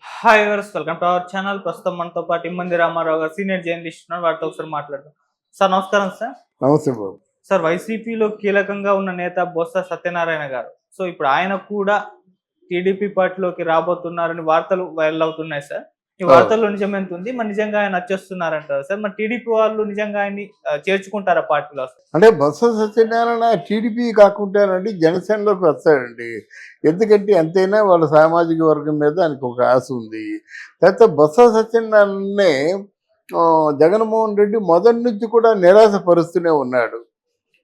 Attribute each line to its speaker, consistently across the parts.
Speaker 1: Hi viewers, welcome to our channel. ప్రస్తుతం మనతో పాటు ఇమ్మంది రామారావు గారు సీనియర్ జర్నలిస్ట్ ఉన్నారు. వారితో ఒకసారి మాట్లాడదాం. సార్ నమస్కారం సార్.
Speaker 2: నమస్తే బాబు.
Speaker 1: సార్, వైసీపీలో కీలకంగా ఉన్న నేత బొత్స సత్యనారాయణ గారు, సో ఇప్పుడు ఆయన కూడా టీడీపీ పార్టీలోకి రాబోతున్నారని వార్తలు వైరల్ అవుతున్నాయి సార్. ఈ వార్తల్లో నిజం ఎంత ఉంది? మరి నిజంగా ఆయన వచ్చేస్తున్నారంటారు సార్? మరి టీడీపీ వాళ్ళు నిజంగా ఆయన్ని చేర్చుకుంటారా పార్టీలో?
Speaker 2: అంటే బొత్స సత్యనారాయణ టీడీపీ కాకుండానండి జనసేనలోకి వస్తాడండి. ఎందుకంటే ఎంతైనా వాళ్ళ సామాజిక వర్గం మీద ఆయనకు ఒక ఆశ ఉంది. తర్వాత బొత్స సత్యనారాయణనే జగన్మోహన్ రెడ్డి మొదటి నుంచి కూడా నిరాశపరుస్తూనే ఉన్నాడు.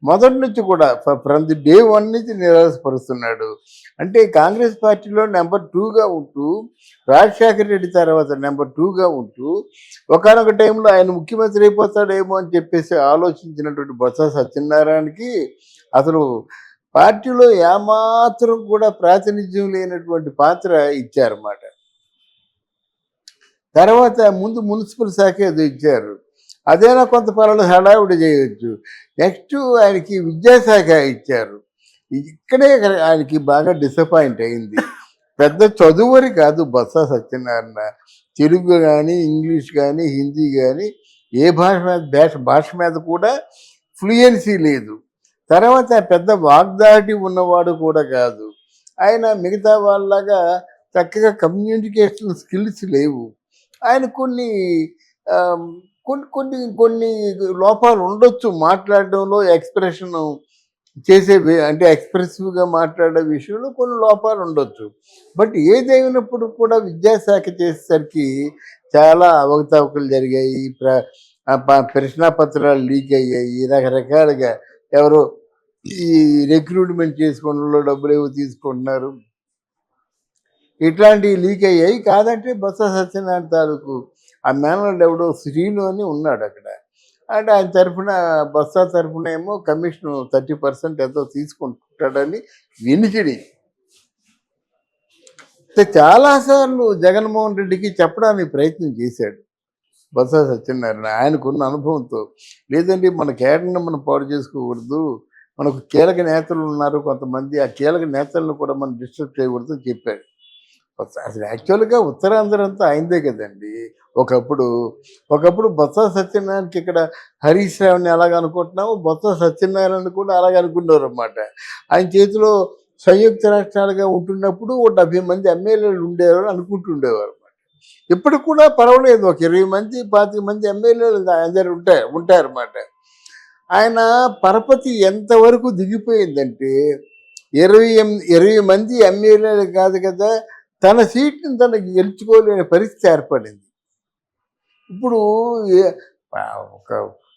Speaker 2: మొదటి నుంచి కూడా ఫ్రమ్ ది డే 1 నుంచి నిరాశపరుస్తున్నాడు. అంటే కాంగ్రెస్ పార్టీలో నెంబర్ 2గా ఉంటూ, రాజశేఖర రెడ్డి తర్వాత నెంబర్ 2గా ఉంటూ, ఒకానొక టైంలో ఆయన ముఖ్యమంత్రి అయిపోతాడేమో అని చెప్పేసి ఆలోచించినటువంటి బొత్స సత్యనారాయణకి అసలు పార్టీలో ఏమాత్రం కూడా ప్రాతినిధ్యం లేనటువంటి పాత్ర ఇచ్చారన్నమాట. తర్వాత ముందు మున్సిపల్ శాఖ ఏదో ఇచ్చారు, అదైనా కొంత పర్వాలేదు, హడావుడి చేయొచ్చు. నెక్స్ట్ ఆయనకి విద్యాశాఖ ఇచ్చారు. ఇక్కడే ఆయనకి బాగా డిసప్పాయింట్ అయింది. పెద్ద చదువుని కాదు బొత్స సత్యనారాయణ. తెలుగు కానీ, ఇంగ్లీష్ కానీ, హిందీ కానీ ఏ భాష మీద కూడా ఫ్లూయెన్సీ లేదు. తర్వాత పెద్ద వాగ్దాటి ఉన్నవాడు కూడా కాదు. ఆయన మిగతా వాళ్ళలాగా చక్కగా కమ్యూనికేషన్ స్కిల్స్ లేవు. ఆయన కొన్ని కొన్ని కొన్ని కొన్ని లోపాలు ఉండొచ్చు మాట్లాడడంలో, ఎక్స్ప్రెషన్ చేసే అంటే ఎక్స్ప్రెసివ్గా మాట్లాడే విషయంలో కొన్ని లోపాలు ఉండొచ్చు. బట్ ఏదైనప్పుడు కూడా విద్యాశాఖ చేసేసరికి చాలా అవకతవకలు జరిగాయి. ప్రశ్నాపత్రాలు లీక్ అయ్యాయి. రకరకాలుగా ఎవరో ఈ రిక్రూట్మెంట్ చేసుకోవడంలో డబ్బులు ఏవో తీసుకుంటున్నారు, ఇట్లాంటివి లీక్ అయ్యాయి. కాదంటే బొత్స సత్యనారాయణ తాలూకు ఆ మేనల్డ్ ఎవడో శ్రీను అని ఉన్నాడు అక్కడ. అంటే ఆయన తరఫున బొత్స తరఫున ఏమో కమిషన్ 30% ఎంతో తీసుకుంటాడని వినికిడి. చాలాసార్లు జగన్మోహన్ రెడ్డికి చెప్పడానికి ప్రయత్నం చేశాడు బొత్స సత్యనారాయణ ఆయనకున్న అనుభవంతో. లేదంటే మన కేడర్ని మనం పాడు చేసుకోకూడదు, మనకు కీలక నేతలు ఉన్నారు కొంతమంది, ఆ కీలక నేతలను కూడా మనం డిస్టర్బ్ చేయకూడదు అని చెప్పాడు. అసలు యాక్చువల్గా ఉత్తరాంధ్ర అంతా అయిందే కదండి. ఒకప్పుడు బొత్స సత్యనారాయణకి ఇక్కడ హరీష్ రావుని అలాగ అనుకుంటున్నాము, బొత్స సత్యనారాయణ కూడా అలాగ అనుకున్నారు అన్నమాట. ఆయన చేతిలో సంయుక్త రాష్ట్రాలుగా ఉంటున్నప్పుడు 70 మంది ఎమ్మెల్యేలు ఉండేవారు అనుకుంటుండేవారు అన్నమాట. ఇప్పటికి కూడా పర్వాలేదు, ఒక 20 మంది 25 మంది ఎమ్మెల్యేలు అందరు ఉంటారన్నమాట. ఆయన పరపతి ఎంతవరకు దిగిపోయిందంటే 20 మంది ఎమ్మెల్యేలు కాదు కదా, తన సీట్ని తనకి గెలుచుకోలేని పరిస్థితి ఏర్పడింది. ఇప్పుడు ఒక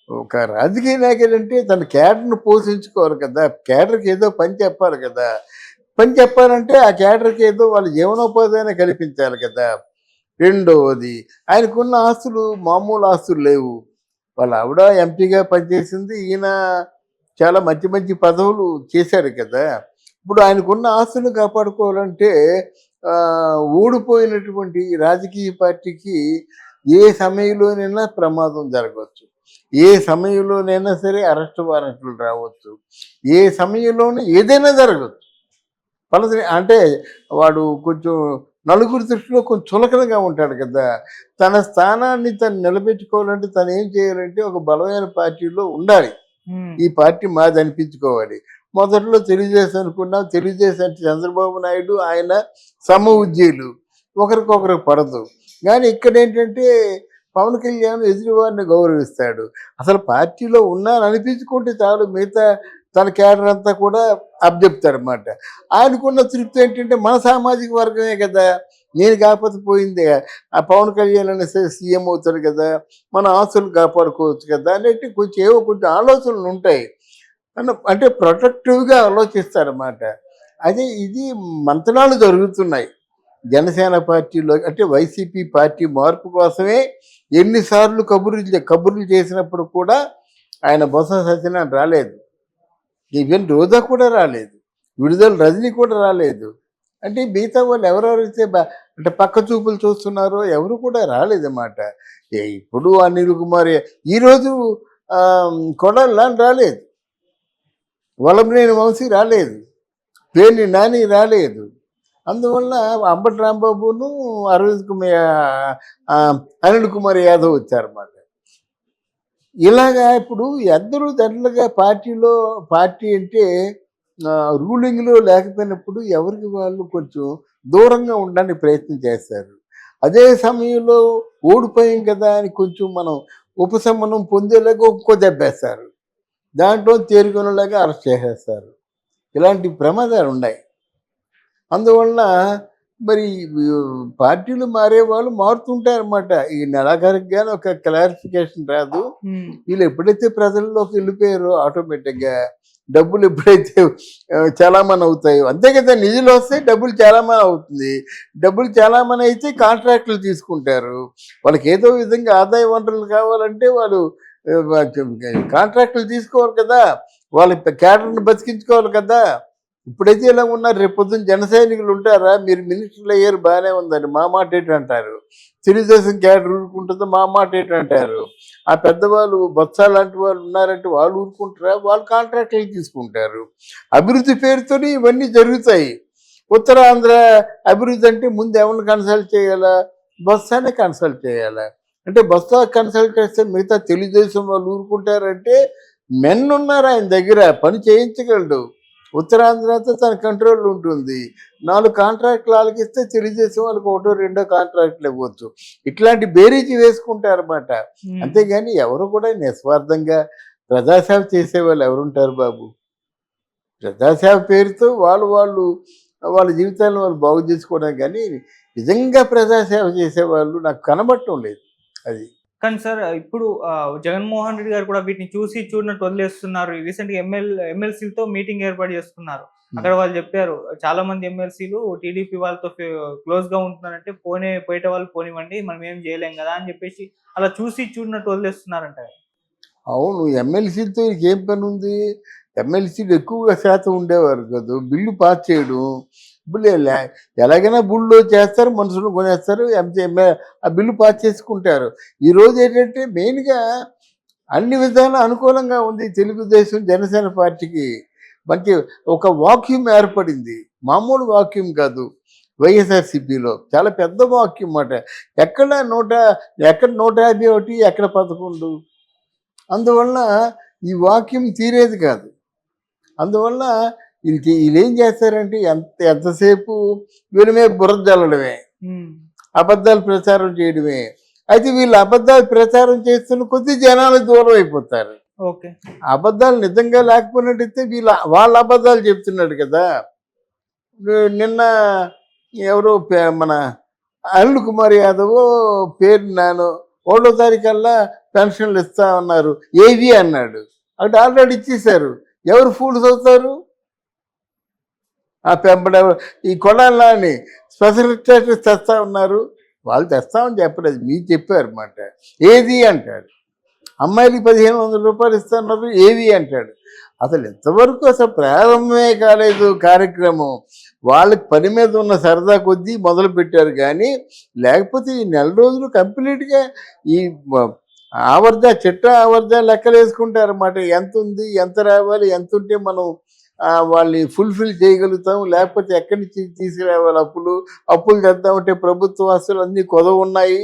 Speaker 2: ఒక రాజకీయ నాయకుడంటే తన కేడర్ను పోషించుకోవాలి కదా, కేడర్కి ఏదో పని చెప్పాలి కదా. పని చెప్పాలంటే ఆ కేడర్కి ఏదో వాళ్ళ జీవనోపాధి కల్పించాలి కదా. రెండవది, ఆయనకున్న ఆస్తులు మామూలు ఆస్తులు లేవు. వాళ్ళ ఆవిడ ఎంపీగా పనిచేసింది, ఈయన చాలా మంచి మంచి పదవులు చేశారు కదా. ఇప్పుడు ఆయనకున్న ఆస్తులను కాపాడుకోవాలంటే ఓడిపోయినటువంటి రాజకీయ పార్టీకి ఏ సమయంలోనైనా ప్రమాదం జరగవచ్చు, ఏ సమయంలోనైనా సరే అరెస్ట్ వారెంట్లు రావచ్చు, ఏ సమయంలోనూ ఏదైనా జరగవచ్చు. అంటే వాడు కొంచెం నలుగురి దృష్టిలో కొంచెం చులకనగా ఉంటాడు కదా. తన స్థానాన్ని తను నిలబెట్టుకోవాలంటే తను ఏం చేయాలంటే ఒక బలమైన పార్టీలో ఉండాలి. ఈ పార్టీ మాది అనిపించుకోవాలి. మొదట్లో తెలుగుదేశం అనుకున్నాం, తెలుగుదేశం అంటే చంద్రబాబు నాయుడు ఆయన సమ ఉద్యోగులు, ఒకరికొకరికి పడదు. కానీ ఇక్కడ ఏంటంటే పవన్ కళ్యాణ్ ఎదురువారిని గౌరవిస్తాడు. అసలు పార్టీలో ఉన్నాను అనిపించుకుంటే చాలు, మిగతా తన క్యాడర్ అంతా కూడా అప్పచెప్తారన్నమాట. ఆయనకున్న తృప్తి ఏంటంటే మన సామాజిక వర్గమే కదా, నేను కాకపోతే పోయిందే, ఆ పవన్ కళ్యాణ్ అనే సీఎం అవుతాడు కదా, మన ఆస్తులు కాపాడుకోవచ్చు కదా అనేటి కొంచెం ఆలోచనలు ఉంటాయి. అంటే ప్రొటెక్టివ్గా ఆలోచిస్తారన్నమాట. అదే ఇది మంతనాలు జరుగుతున్నాయి జనసేన పార్టీలో. అంటే వైసీపీ పార్టీ మార్పు కోసమే ఎన్నిసార్లు కబుర్లు చేసినప్పుడు కూడా ఆయన బొత్స సత్యనారాయణ రాలేదు. ఈవెన్ రోజా కూడా రాలేదు, విడుదల రజనీ కూడా రాలేదు. అంటే మిగతా వాళ్ళు ఎవరెవరైతే అంటే పక్క చూపులు చూస్తున్నారో ఎవరు కూడా రాలేదన్నమాట. ఇప్పుడు అనిల్ కుమార్, ఈరోజు కొడాలి రాలేదు, వల్లభనేని వంశీ రాలేదు, పేర్ని నాని రాలేదు, అందువల్ల అంబటి రాంబాబును అరవింద్ కుమార్ అనిల్ కుమార్ యాదవ్ వచ్చారన్నమాట. ఇలాగా ఇప్పుడు అందరూ దండలుగా పార్టీ అంటే రూలింగ్లో లేకపోయినప్పుడు ఎవరికి వాళ్ళు కొంచెం దూరంగా ఉండడానికి ప్రయత్నం చేస్తారు. అదే సమయంలో ఓడిపోయాం కదా అని కొంచెం మనం ఉపశమనం పొందేలాగా ఒక్కో దెబ్బేస్తారు. దాంట్లో తేరుకొనేలాగా అరెస్ట్ చేసేస్తారు. ఇలాంటి ప్రమాదాలు ఉన్నాయి. అందువలన మరి పార్టీలు మారే వాళ్ళు మారుతుంటారన్నమాట. ఈ నెలాఖరికి కానీ ఒక క్లారిఫికేషన్ రాదు. వీళ్ళు ఎప్పుడైతే ప్రజల్లోకి వెళ్ళిపోయారో ఆటోమేటిక్గా డబ్బులు ఎప్పుడైతే చాలామని అవుతాయో, అంతే కదా, నిధులు వస్తే డబ్బులు చాలామని అవుతుంది. డబ్బులు చాలామని అయితే కాంట్రాక్టులు తీసుకుంటారు. వాళ్ళకి ఏదో విధంగా ఆదాయ వనరులు కావాలంటే వాళ్ళు కాంట్రాక్టులు తీసుకోవాలి కదా, వాళ్ళ క్యాడర్ని బతికించుకోవాలి కదా. ఇప్పుడైతే ఇలా ఉన్నారు, రేపు పొద్దున్న జన సైనికులు ఉంటారా? మీరు మినిస్టర్లు అయ్యారు బాగానే ఉందని మా మాట ఏంటంటారు, తెలుగుదేశం క్యాడర్ ఊరుకుంటుందో మా మాట ఏంటంటారు. ఆ పెద్దవాళ్ళు బొత్స లాంటి వాళ్ళు ఉన్నారంటే వాళ్ళు ఊరుకుంటారా? వాళ్ళు కాంట్రాక్టులు తీసుకుంటారు. అభివృద్ధి పేరుతోనే ఇవన్నీ జరుగుతాయి. ఉత్తరాంధ్ర అభివృద్ధి అంటే ముందు ఎవరిని కన్సల్ట్ చేయాలా? బొత్సానే కన్సల్ట్ చేయాలా? అంటే బొత్స కన్సల్ట్ చేస్తే మిగతా తెలుగుదేశం వాళ్ళు ఊరుకుంటారంటే మెన్ ఉన్నారు ఆయన దగ్గర, పని చేయించగలడు. ఉత్తరాంధ్రతో తన కంట్రోల్ ఉంటుంది. 4 కాంట్రాక్టులు వాళ్ళకి ఇస్తే తెలుగుదేశం వాళ్ళకి 1 2 కాంట్రాక్టులు ఇవ్వచ్చు. ఇట్లాంటి బేరీజీ వేసుకుంటారన్నమాట. అంతేగాని ఎవరు కూడా నిస్వార్థంగా ప్రజాసేవ చేసేవాళ్ళు ఎవరుంటారు బాబు? ప్రజాసేవ పేరుతో వాళ్ళ జీవితాలను వాళ్ళు బాగు చేసుకోవడం, కానీ నిజంగా ప్రజాసేవ చేసేవాళ్ళు నాకు కనబడటం లేదు. అది
Speaker 1: కానీ సార్ ఇప్పుడు జగన్మోహన్ రెడ్డి గారు కూడా వీటిని చూసి చూడనట్టు వదిలేస్తున్నారు. రీసెంట్ గా ఎమ్మెల్సీలతో మీటింగ్ ఏర్పాటు చేసుకున్నారు. అక్కడ వాళ్ళు చెప్పారు, చాలా మంది ఎమ్మెల్సీలు టీడీపీ వాళ్ళతో క్లోజ్ గా ఉంటున్నారంటే పోయేట వాళ్ళు పోనివ్వండి, మనం ఏం చేయలేం కదా అని చెప్పేసి అలా చూసి చూడనట్టు వదిలేస్తున్నారంట.
Speaker 2: అవును, ఎమ్మెల్సీలతో ఏం పని ఉంది? ఎమ్మెల్సీలు ఎక్కువగా శాతం ఉండేవారు కదా, బిల్లు పాస్ చేయడం. ఇప్పుడు ఎలాగైనా బుల్లో చేస్తారు, మనుషులు కొనేస్తారు, ఆ బిల్లు పాస్ చేసుకుంటారు. ఈరోజు ఏంటంటే మెయిన్గా అన్ని విధాలా అనుకూలంగా ఉంది తెలుగుదేశం జనసేన పార్టీకి. మంచి ఒక వాక్యూమ్ ఏర్పడింది, మామూలు వాక్యూమ్ కాదు. వైఎస్ఆర్సీపీలో చాలా పెద్ద వాక్యూమ్ అన్నమాట. ఎక్కడ 151, ఎక్కడ 11. అందువల్ల ఈ వాక్యూమ్ తీరేది కాదు. అందువల్ల వీళ్ళు ఏం చేస్తారంటే ఎంతసేపు వీళ్ళ మీద బురద జల్లడమే, అబద్ధాలు ప్రచారం చేయడమే. అయితే వీళ్ళు అబద్ధాలు ప్రచారం చేస్తున్న కొద్ది జనాలు దూరం అయిపోతారు. అబద్ధాలు నిజంగా లేకపోయినట్టయితే వాళ్ళ అబద్ధాలు చెప్తున్నాడు కదా. నిన్న ఎవరో మన అనిల్ కుమార్ యాదవ్ పేరు 1వ తారీఖల్లా పెన్షన్లు ఇస్తా ఉన్నారు, ఏవి అన్నాడు. అటు ఆల్రెడీ ఇచ్చేశారు. ఎవరు ఫూల్స్ అవుతారు? ఆ పెంపడ ఈ కొడాలని స్పెషల్ స్టేటస్ తెస్తా ఉన్నారు. వాళ్ళు తెస్తామని చెప్పలేదు, మీరు చెప్పారు అన్నమాట. ఏది అంటాడు. అమ్మాయిలకి 1500 రూపాయలు ఇస్తున్నారు, ఏవి అంటాడు. అసలు ఎంతవరకు అసలు ప్రారంభమే కాలేదు కార్యక్రమం. వాళ్ళకి పని మీద ఉన్న సరదా కొద్దీ మొదలు పెట్టారు. కానీ లేకపోతే ఈ నెల రోజులు కంప్లీట్గా ఈ చిట్టా ఆవర్జా లెక్కలు వేసుకుంటారన్నమాట. ఎంత ఉంది, ఎంత రావాలి, ఎంత ఉంటే మనం వాళ్ళని ఫుల్ఫిల్ చేయగలుగుతాం, లేకపోతే ఎక్కడి నుంచి తీసుకురావాలి, అప్పులు తెద్దామంటే ప్రభుత్వ ఆస్తులు అన్నీ కొదవ ఉన్నాయి.